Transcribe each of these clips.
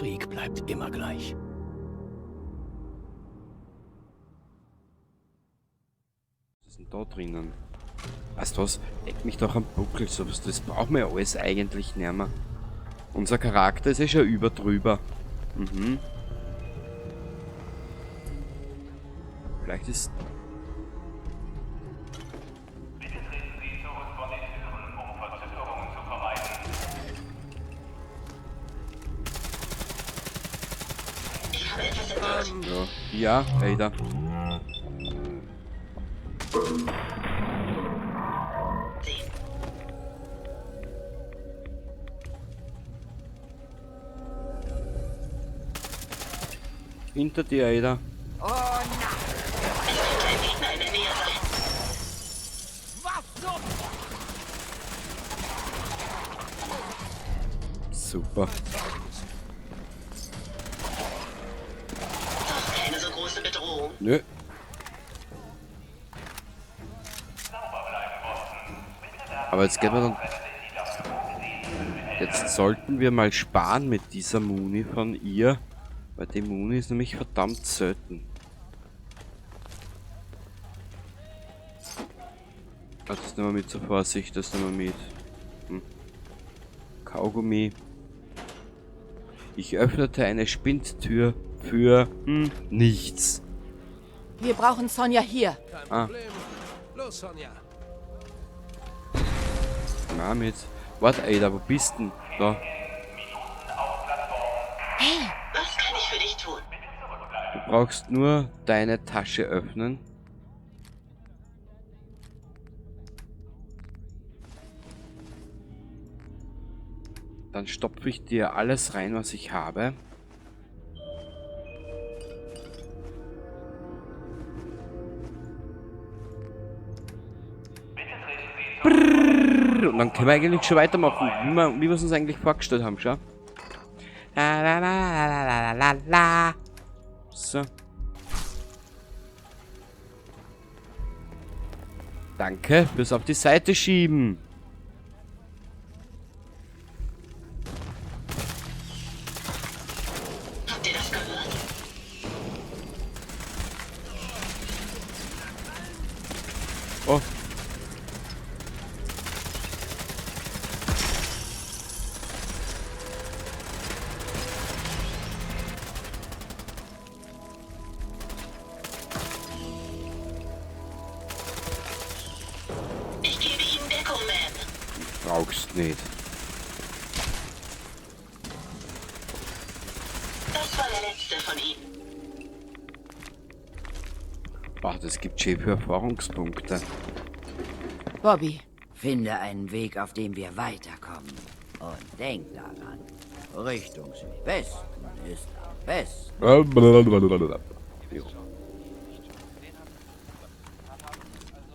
Krieg bleibt immer gleich. Was ist denn da drinnen? Weißt du was? Leck mich doch am Buckel, sowas, das brauchen wir ja alles eigentlich nicht mehr. Unser Charakter ist ja schon drüber. Mhm. Vielleicht ist... Bitte treten Sie zurück von den Türen, um Verzögerungen zu vermeiden. Ich habe etwas entdeckt. Ja, Ada. Hinter dir, Ada. Oh nein! Es könnte ein Gegner in der Nähe sein. Super. Doch keine so große Bedrohung. Nö. Aber jetzt gehen wir dann... Jetzt sollten wir mal sparen mit dieser Muni von ihr. Weil die Muni ist nämlich verdammt selten. Das nehmen wir mit zur Vorsicht, das nehmen wir mit. Kaugummi. Ich öffnete eine Spindtür für nichts. Wir brauchen Sonja hier. Kein Problem. Los, Sonja. Na mit. Warte, Ada, wo bist denn? Da. Hey, Was kann ich für dich tun? Du brauchst nur deine Tasche öffnen. Dann stopfe ich dir alles rein, was ich habe. Brrr, und dann können wir eigentlich schon weitermachen, wie wir es uns eigentlich vorgestellt haben, schau. La, la, la, la, la, la, la. So. Danke, fürs auf die Seite schieben. Habt ihr das gehört? Oh. Ich gebe Ihnen Deckung, Ma'am. Brauchst nicht. Das war der letzte von Ihnen. Ach, das gibt schön für Erfahrungspunkte. Bobby. Finde einen Weg, auf dem wir weiterkommen. Und denk daran, Richtung Südwesten ist am besten.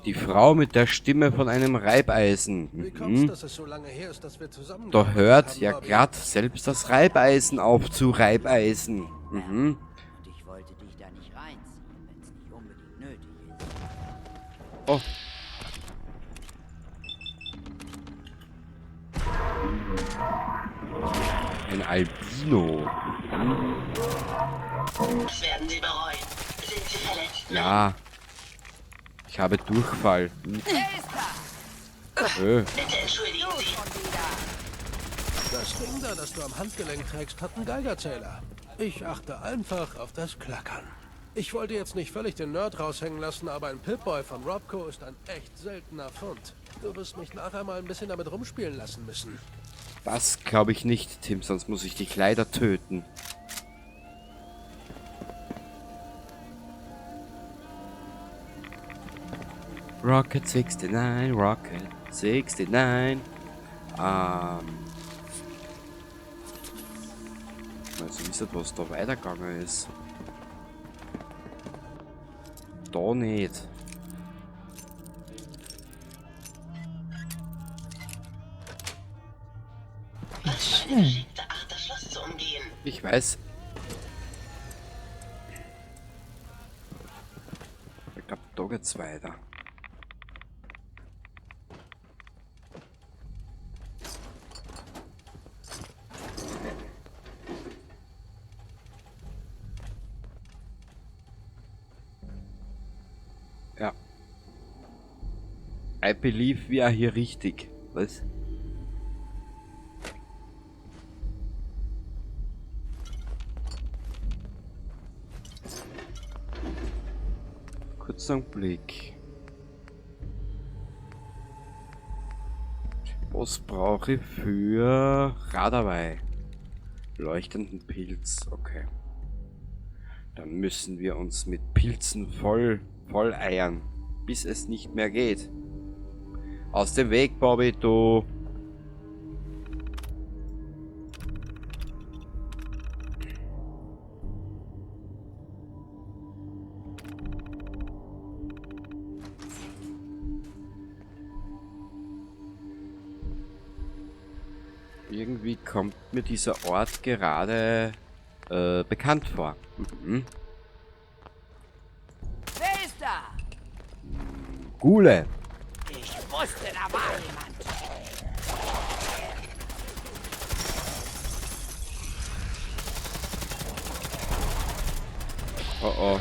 Die Frau mit der Stimme von einem Reibeisen. Wie kommt's, dass es so lange her ist, dass wir zusammen... Da hört ja grad selbst das Reibeisen auf zu Reibeisen. Und ich wollte dich da nicht reinziehen, wenn es nicht unbedingt nötig ist. Oh. Ein Albino. Das werden Sie bereuen. Sind Sie verletzt? Ja. Ich habe Durchfall. Bitte entschuldigen Sie. Das Ding da, das du am Handgelenk trägst, hat einen Geigerzähler. Ich achte einfach auf das Klackern. Ich wollte jetzt nicht völlig den Nerd raushängen lassen, aber ein Pip-Boy von Robco ist ein echt seltener Fund. Du wirst mich nachher mal ein bisschen damit rumspielen lassen müssen. Das glaube ich nicht, Tim, sonst muss ich dich leider töten. Rocket 69, Rocket 69. Mal so wissen, was da weitergegangen ist. Da nicht. Was für eine geschickte Art, das Schloss zu umgehen. Ich weiß. Ich glaube, da geht's weiter. I believe wir hier richtig. Was? Kurzer Blick. Was brauche ich für Radawei? Leuchtenden Pilz, okay. Dann müssen wir uns mit Pilzen voll eiern, bis es nicht mehr geht. Aus dem Weg, Bobby, du. Irgendwie kommt mir dieser Ort gerade bekannt vor. Mhm. Wer ist da? Gule. Ich wusste, da war jemand. Oh oh.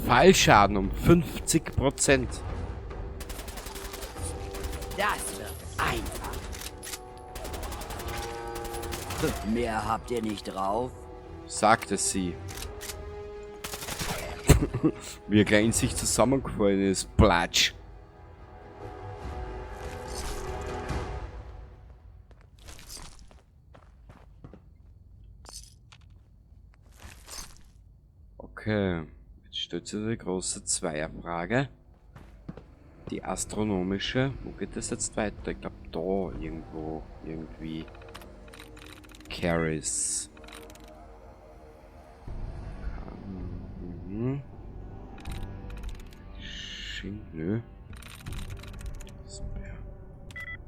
Fallschaden um 50%. Das wird einfach. Mehr habt ihr nicht drauf? Sagte sie. Wie er gleich in sich zusammengefallen ist. Platsch. Okay. Jetzt stellt sich die große Zweierfrage. Die astronomische. Wo geht das jetzt weiter? Ich glaube da irgendwo. Irgendwie. Caris. Mhm. Nö.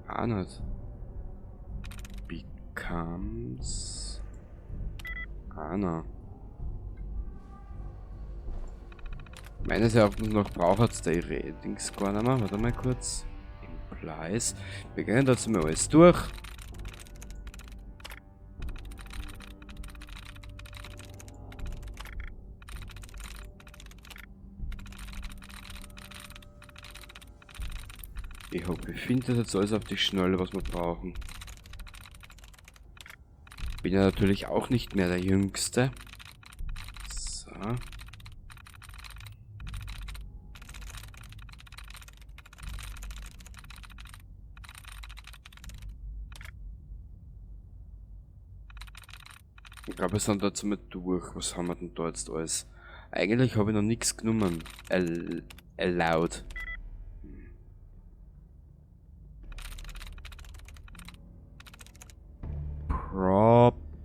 Ah, nicht. Becomes. Anna. Meines Erachtens noch braucht es der ihre Dings gar nicht mehr. Warte mal kurz. Implies. Wir gehen dazu mal alles durch. Ich hoffe, ich finde das jetzt alles auf die Schnelle, was wir brauchen. Bin ja natürlich auch nicht mehr der Jüngste. So. Ich glaube, wir sind da jetzt mal durch. Was haben wir denn da jetzt alles? Eigentlich habe ich noch nichts genommen. Allowed.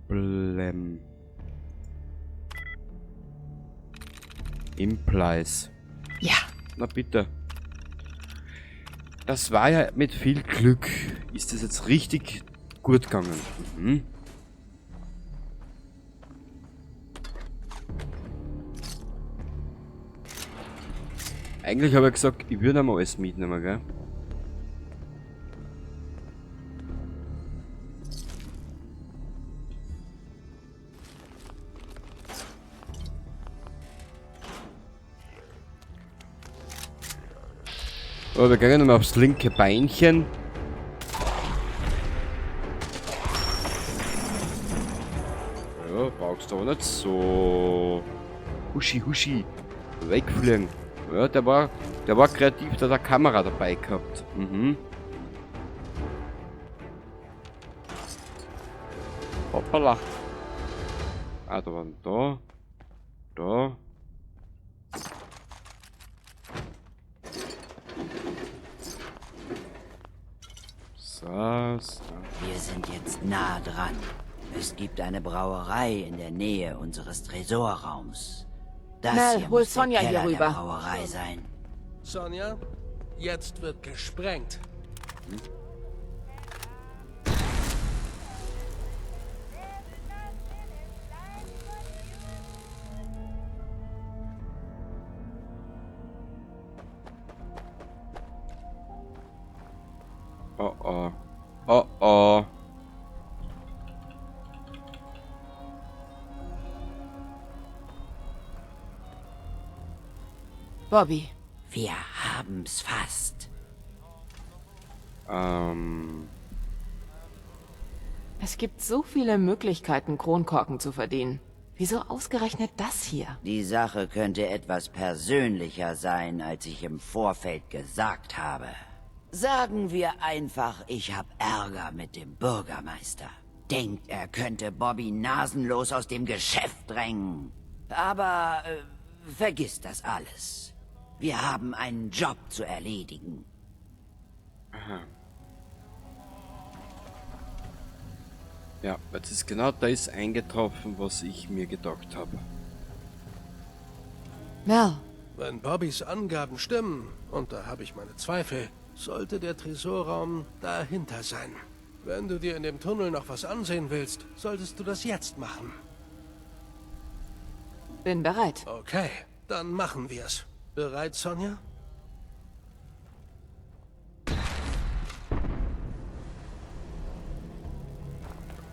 Problem. Implies. Ja. Na bitte. Das war ja mit viel Glück. Ist das jetzt richtig gut gegangen? Mhm. Eigentlich habe ich gesagt, ich würde einmal alles mitnehmen, gell? Aber wir gehen nochmal aufs linke Beinchen. Ja, brauchst du aber nicht so. Huschi, huschi. Wegfliegen. Ja, der war kreativ, der hat eine Kamera dabei gehabt. Mhm. Hoppala. Ah, da waren da. Da. So. Wir sind jetzt nah dran. Es gibt eine Brauerei in der Nähe unseres Tresorraums. Das Mel, hier hol muss der Sonja hier Keller der rüber. Brauerei sein. Sonja, jetzt wird gesprengt. Oh oh. Oh oh. Bobby, Wir haben's fast. es gibt so viele Möglichkeiten, Kronkorken zu verdienen. Wieso ausgerechnet das hier? Die Sache könnte etwas persönlicher sein, als ich im Vorfeld gesagt habe. Sagen wir einfach, ich hab Ärger mit dem Bürgermeister. Denkt, er könnte Bobby nasenlos aus dem Geschäft drängen. Aber vergiss das alles. Wir haben einen Job zu erledigen. Ja, jetzt ist genau das eingetroffen, was ich mir gedacht habe. Mel, Wenn Bobbys Angaben stimmen, und da habe ich meine Zweifel, sollte der Tresorraum dahinter sein. Wenn du dir in dem Tunnel noch was ansehen willst, solltest du das jetzt machen. bin bereit. Okay, dann machen wir's. Bereit, Sonja?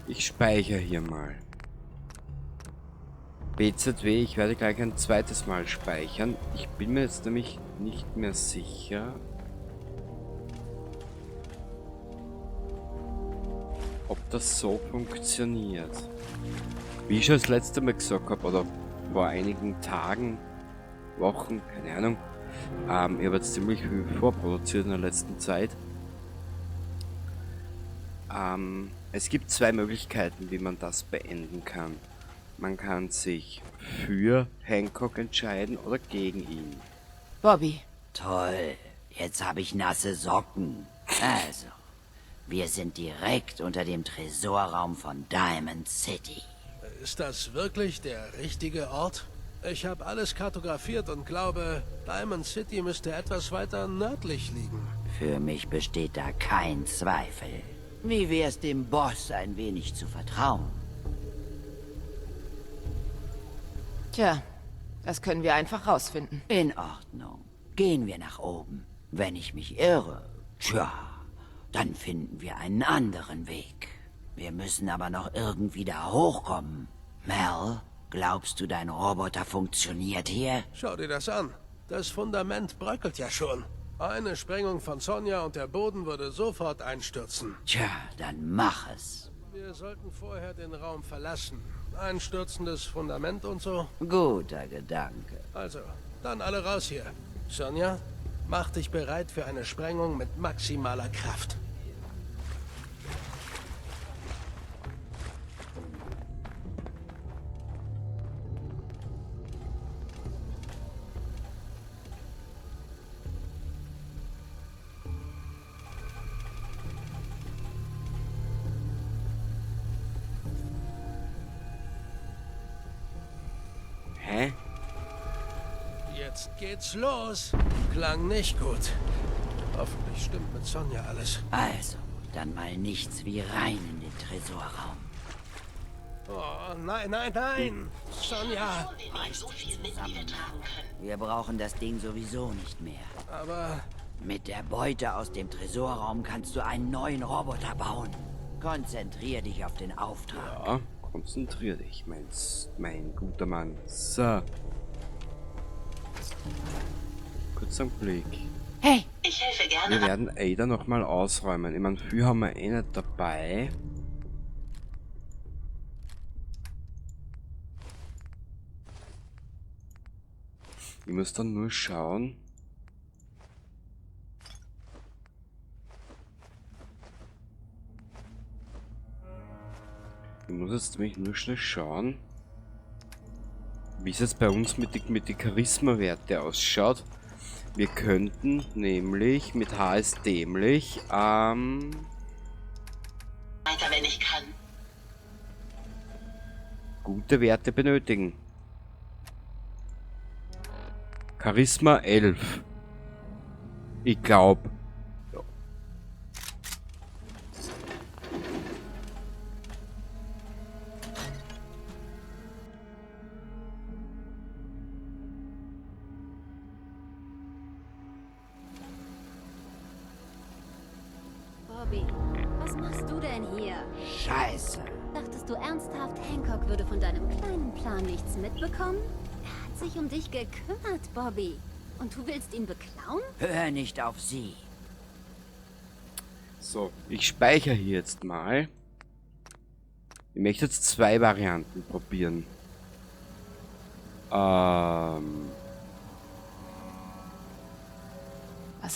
Ich speichere hier mal. BZW, ich werde gleich ein zweites Mal speichern. Ich bin mir jetzt nämlich nicht mehr sicher, ob das so funktioniert. Wie ich schon das letzte Mal gesagt habe, oder vor einigen Tagen, Wochen, keine Ahnung. Ich habe jetzt ziemlich viel vorproduziert in der letzten Zeit. Es gibt zwei Möglichkeiten, wie man das beenden kann. Man kann sich für Hancock entscheiden oder gegen ihn. Bobby, Toll, jetzt habe ich nasse Socken. Also, wir sind direkt unter dem Tresorraum von Diamond City. Ist das wirklich der richtige Ort? Ich habe alles kartografiert und glaube, Diamond City müsste etwas weiter nördlich liegen. Für mich besteht da kein Zweifel. Wie wär's dem Boss ein wenig zu vertrauen? tja, das können wir einfach rausfinden. In Ordnung. Gehen wir nach oben. Wenn ich mich irre, tja, dann finden wir einen anderen Weg. Wir müssen aber noch irgendwie da hochkommen. Mel, glaubst du, dein Roboter funktioniert hier? Schau dir das an. Das Fundament bröckelt ja schon. Eine Sprengung von Sonja und der Boden würde sofort einstürzen. Tja, dann mach es. Wir sollten vorher den Raum verlassen. Einstürzendes Fundament und so. Guter Gedanke. Also, dann alle raus hier. Sonja, mach dich bereit für eine Sprengung mit maximaler Kraft. Hä? Jetzt geht's los. Klang nicht gut. Hoffentlich stimmt mit Sonja alles. Also, dann mal nichts wie rein in den Tresorraum. Oh, nein, nein, nein! Sonja! So viel mit wir tragen können. Wir brauchen das Ding sowieso nicht mehr. Aber Mit der Beute aus dem Tresorraum kannst du einen neuen Roboter bauen. Konzentrier dich auf den Auftrag. Ja, konzentrier dich, mein guter Mann. So. Kurz einen Blick. Hey, Ich helfe gerne. Wir werden Ada nochmal ausräumen. Ich meine, viel haben wir eh nicht dabei. Ich muss dann nur schauen. Ich muss jetzt nämlich nur schnell schauen, wie es jetzt bei uns mit den Charisma-Werte ausschaut. Wir könnten nämlich mit H ist dämlich, Weiter, wenn ich kann. gute Werte benötigen. Charisma 11. Ich glaube. Ja. Bobby, was machst du denn hier? Scheiße. Dachtest du ernsthaft, Hancock würde von deinem kleinen Plan nichts mitbekommen? Er hat sich um dich gekümmert, Bobby. Und du willst ihn beklauen? Hör nicht auf sie. So, ich speichere hier jetzt mal. Ich möchte jetzt 2 Varianten probieren. Was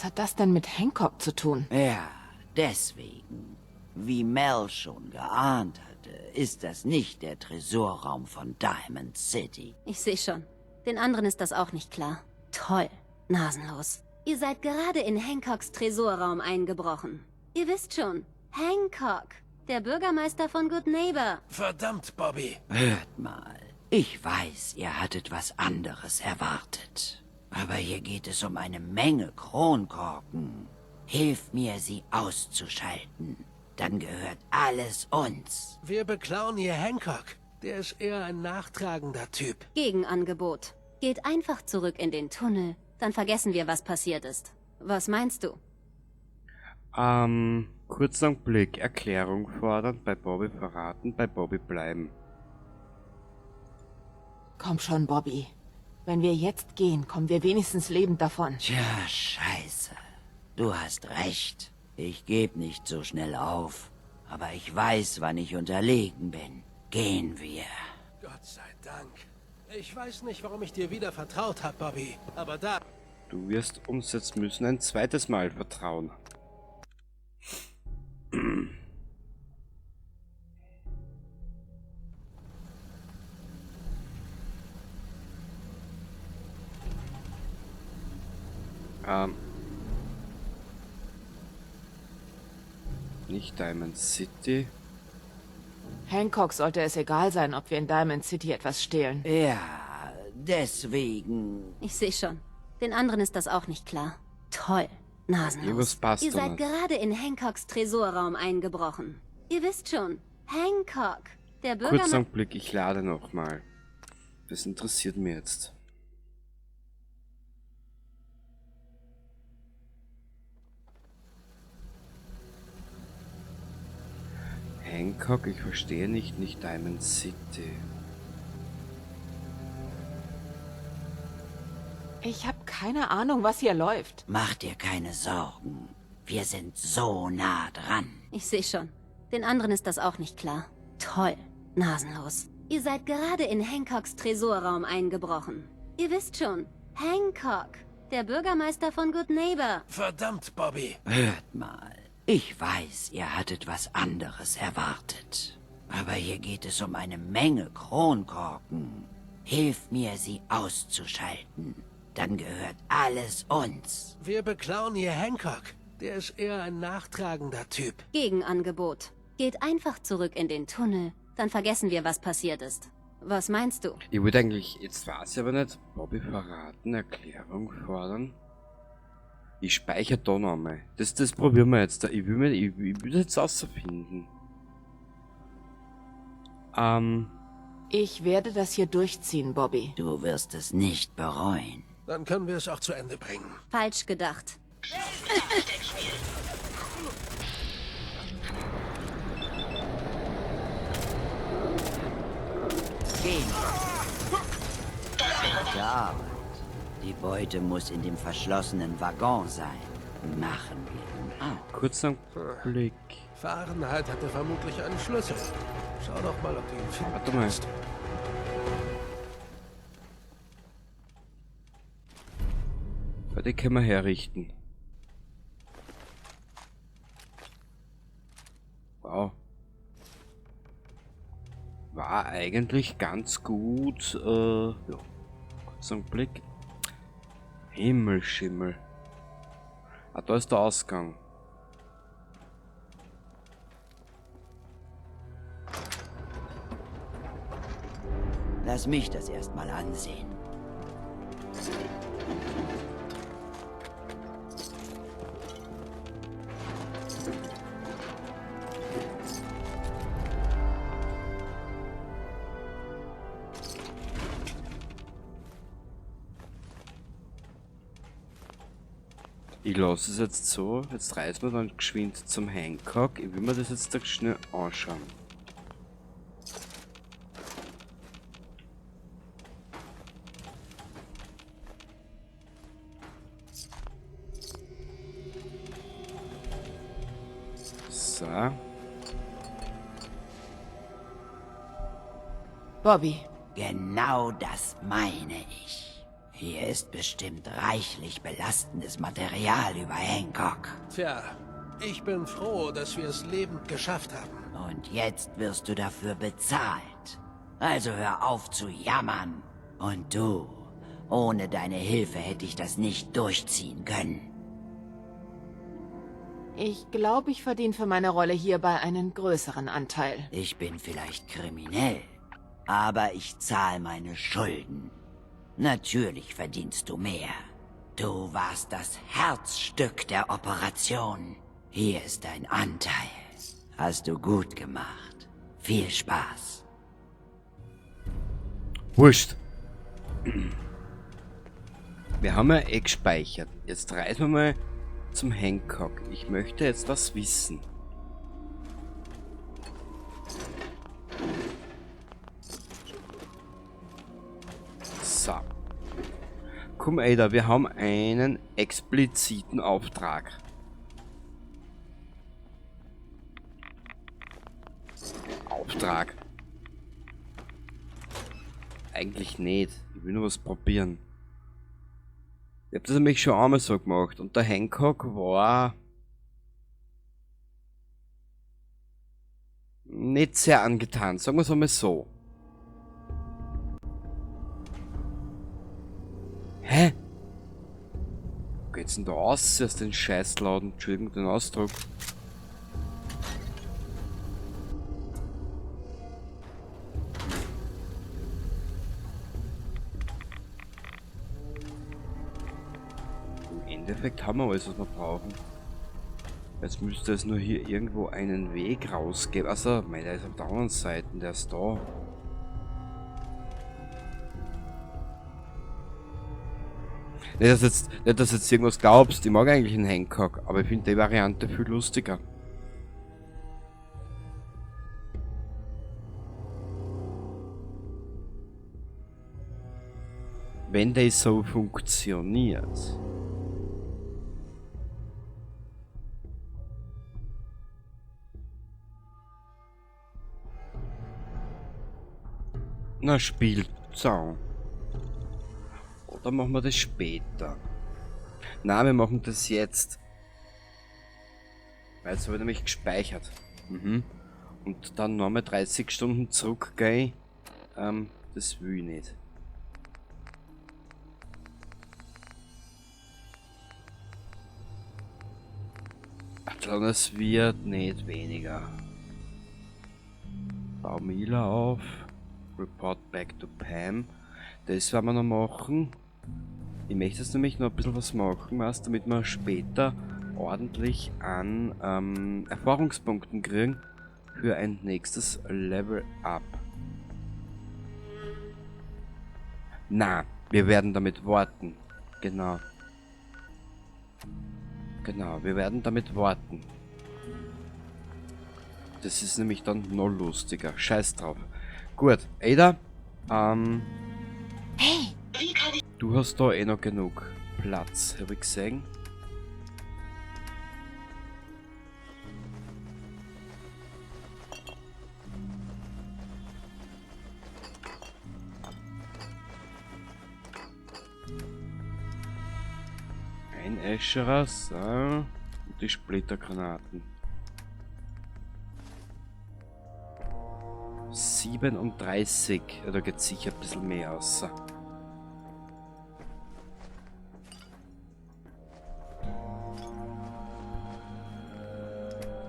hat das denn mit Hancock zu tun? Ja, deswegen. Wie Mel schon geahnt hatte, ist das nicht der Tresorraum von Diamond City. Ich sehe schon. Den anderen ist das auch nicht klar. Toll. Nasenlos. Ihr seid gerade in Hancocks Tresorraum eingebrochen. Ihr wisst schon. Hancock. Der Bürgermeister von Good Neighbor. Verdammt, Bobby. Hört mal. Ich weiß, ihr hattet was anderes erwartet. Aber hier geht es um eine Menge Kronkorken. Hilf mir, sie auszuschalten. Dann gehört alles uns. Wir beklauen hier Hancock. Der ist eher ein nachtragender Typ. Gegenangebot. Geht einfach zurück in den Tunnel. Dann vergessen wir, was passiert ist. Was meinst du? Kurzer Blick. Erklärung fordern, bei Bobby verraten, bei Bobby bleiben. Komm schon, Bobby. Wenn wir jetzt gehen, kommen wir wenigstens lebend davon. Tja, scheiße. Du hast recht. Ich geb nicht so schnell auf. Aber ich weiß, wann ich unterlegen bin. Gehen wir. Gott sei Dank. Ich weiß nicht, warum ich dir wieder vertraut habe, Bobby. Aber da... Du wirst uns jetzt müssen ein zweites Mal vertrauen. Nicht Diamond City. Hancock sollte es egal sein, ob wir in Diamond City etwas stehlen. Ja, deswegen. Ich sehe schon. Den anderen ist das auch nicht klar. Toll. Nasenlos. Irgendwas passt Ihr doch seid nicht. gerade in Hancocks Tresorraum eingebrochen. Ihr wisst schon. Hancock. Der Kurzer Bürgermeister... Blick, ich lade nochmal. Das interessiert mich jetzt. Hancock, ich verstehe nicht Diamond City. Ich habe keine Ahnung, was hier läuft. Mach dir keine Sorgen. Wir sind so nah dran. Ich sehe schon. Den anderen ist das auch nicht klar. Toll. Nasenlos. Ihr seid gerade in Hancocks Tresorraum eingebrochen. Ihr wisst schon. Hancock. Der Bürgermeister von Good Neighbor. Verdammt, Bobby. Hört mal. Ich weiß, ihr hattet was anderes erwartet. Aber hier geht es um eine Menge Kronkorken. Hilf mir, sie auszuschalten. Dann gehört alles uns. Wir beklauen hier Hancock. Der ist eher ein nachtragender Typ. Gegenangebot. Geht einfach zurück in den Tunnel. Dann vergessen wir, was passiert ist. Was meinst du? Ich würde eigentlich, jetzt weiß ich aber nicht, Bobby verraten, Erklärung fordern. Ich speichere da nochmal. Das probieren wir jetzt. Ich will das jetzt rausfinden. Ich werde das hier durchziehen, Bobby. Du wirst es nicht bereuen. Dann können wir es auch zu Ende bringen. Falsch gedacht. Gehen. Gute Arbeit. Die Beute muss in dem verschlossenen Waggon sein. Machen wir ihn auf. Kurzer Blick. Fahrenheit hatte vermutlich einen Schlüssel. Schau doch mal, ob du ihn finden Warte mal. kannst. Die können wir herrichten. Wow. War eigentlich ganz gut. Ja. Kurz einen Blick. Himmelschimmel. Ah, da ist der Ausgang. Lass mich das erstmal ansehen. Ich lasse es jetzt so. Jetzt reisen wir dann geschwind zum Hancock. Ich will mir das jetzt da schnell anschauen. Bobby, Genau das meine ich. Hier ist bestimmt reichlich belastendes Material über Hancock. Tja, ich bin froh, dass wir es lebend geschafft haben. Und jetzt wirst du dafür bezahlt. Also hör auf zu jammern. Und du, ohne deine Hilfe hätte ich das nicht durchziehen können. ich glaube, ich verdiene für meine Rolle hierbei einen größeren Anteil. Ich bin vielleicht kriminell, aber ich zahle meine Schulden. Natürlich verdienst du mehr. Du warst das Herzstück der Operation. Hier ist dein Anteil. Hast du gut gemacht. Viel Spaß. Wurscht. Wir haben ja eh gespeichert. Jetzt reisen wir mal zum Hancock. Ich möchte jetzt was wissen. So. Komm, Ada, wir haben einen expliziten Auftrag. Auftrag. Eigentlich nicht. Ich will nur was probieren. Ich hab das nämlich schon einmal so gemacht und der Hancock war nicht sehr angetan, sagen wir es einmal so. Hä? Wo geht's denn da aus den Scheißladen? Entschuldigung den Ausdruck. Im Endeffekt haben wir alles, was wir brauchen. Jetzt müsste es nur hier irgendwo einen Weg rausgeben. Also, der ist auf der anderen Seite, der ist da. Nicht, dass jetzt irgendwas glaubst, ich mag eigentlich einen Hancock, aber ich finde die Variante viel lustiger. Wenn der so funktioniert. Na, spielt so. Oder machen wir das später? Na, wir machen das jetzt. Weil jetzt habe ich nämlich gespeichert. Und dann nochmal 30 Stunden zurückgehen. Das will ich nicht. Sondern es wird nicht weniger. Bau Mila auf. Report back to Pam. Das werden wir noch machen. Ich möchte jetzt nämlich noch ein bisschen was machen, was, damit wir später ordentlich an Erfahrungspunkten kriegen für ein nächstes Level Up. Na, wir werden damit warten. Genau. Genau, wir werden damit warten. Das ist nämlich dann noch lustiger. Scheiß drauf. Gut, Ada, Hey, du hast da eh noch genug Platz, habe ich gesehen. Ein Escherer, so, und die Splittergranaten. 37, ja, da geht sicher ein bisschen mehr aus.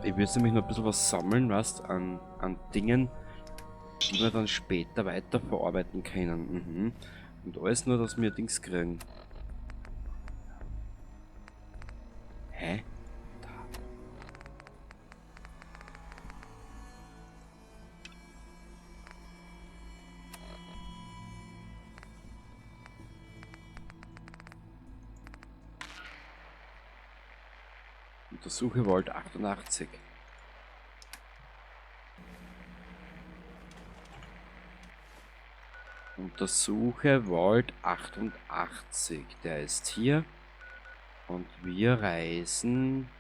Ich will jetzt nämlich noch ein bisschen was sammeln, weißt, an Dingen, die wir dann später weiter verarbeiten können. Und alles nur, dass wir Dings kriegen. Hä? Untersuche Vault 88. Untersuche Vault 88. Der ist hier. Und wir reisen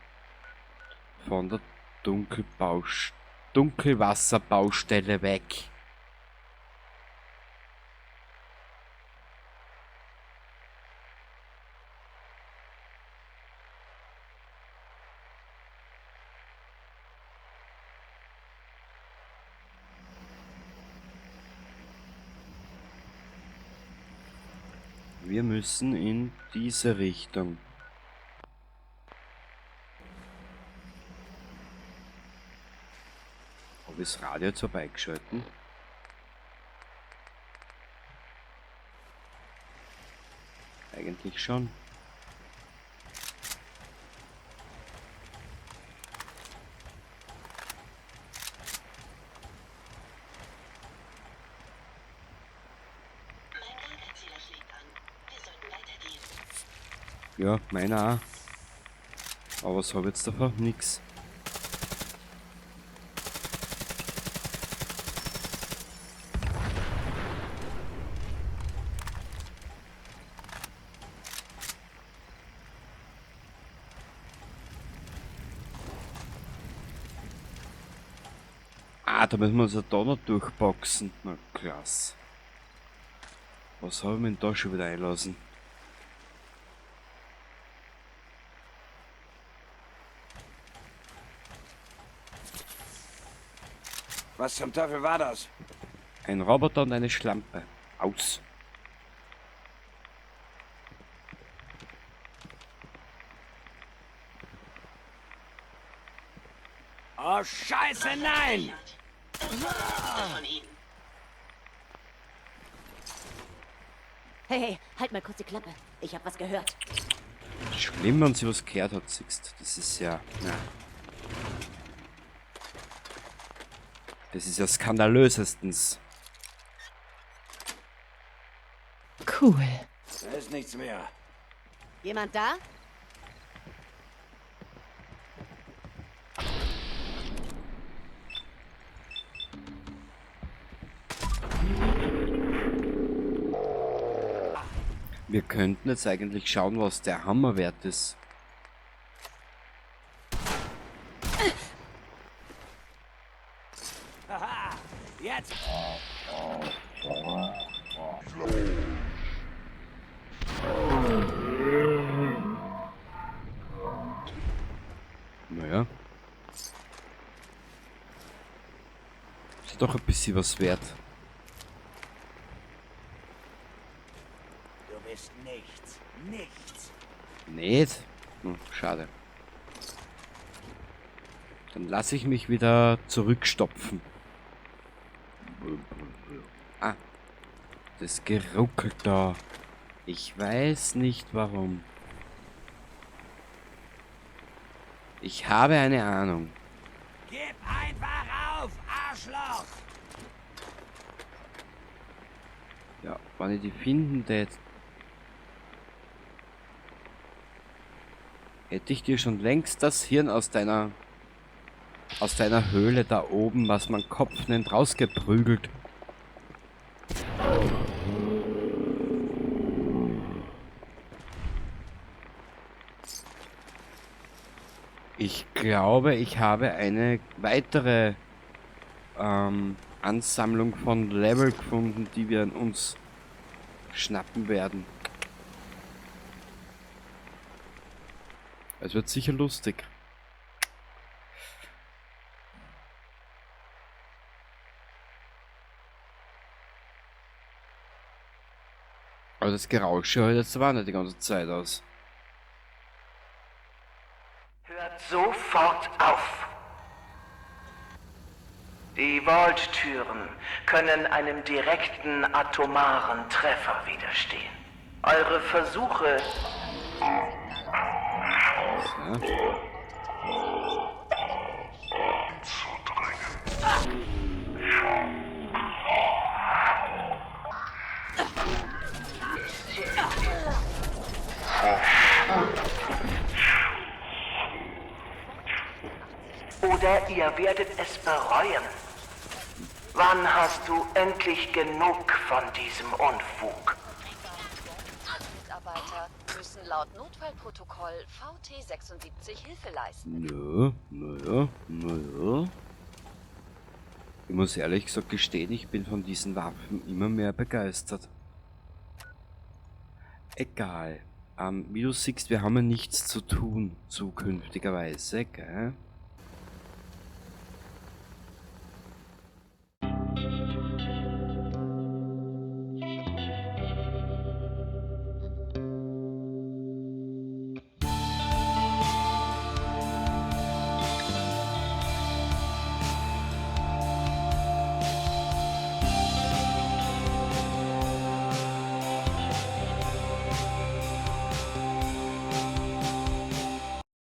von der Dunkelwasserbaustelle weg. Wir müssen in diese Richtung. Habe ich das Radio jetzt vorbeigeschalten? Eigentlich schon. Ja, meiner auch. Aber was habe ich jetzt davon? Nix. Ah, da müssen wir uns ja da noch durchboxen. Na klasse. Was habe ich mir denn da schon wieder einlassen? Was zum Teufel war das? Ein Roboter und eine Schlampe. Aus. Oh, Scheiße, nein! Hey, halt mal kurz die Klappe. Ich hab was gehört. Schlimm, wenn sie was gehört hat, siehst. Das ist ja... Na. Das ist ja skandalösestens. Cool. Da ist nichts mehr. Jemand da? Wir könnten jetzt eigentlich schauen, was der Hammer wert ist. Haha, jetzt! Naja. Ist doch ein bisschen was wert. Du bist nichts. Nichts. Nicht? Hm, schade. Dann lasse ich mich wieder zurückstopfen. Ah. Das geruckelt da. Ich weiß nicht warum. Ich habe eine Ahnung. Gib einfach auf, Arschloch! Ja, wenn ich die finden tät, hätte ich dir schon längst das Hirn aus deiner Höhle da oben, was man Kopf nennt, rausgeprügelt. Ich glaube, ich habe eine weitere Ansammlung von Level gefunden, die wir an uns schnappen werden. Es wird sicher lustig. Aber das Gerausche hört jetzt aber nicht die ganze Zeit aus. Hört sofort auf! Die Vault-Türen können einem direkten atomaren Treffer widerstehen. Eure Versuche... Oder ihr werdet es bereuen. Wann hast du endlich genug von diesem Unfug? Mitarbeiter müssen laut Notfallprotokoll VT76 Hilfe leisten. Naja. Ich muss ehrlich gesagt gestehen, ich bin von diesen Waffen immer mehr begeistert. Egal. Wie du siehst, wir haben ja nichts zu tun, zukünftigerweise, gell?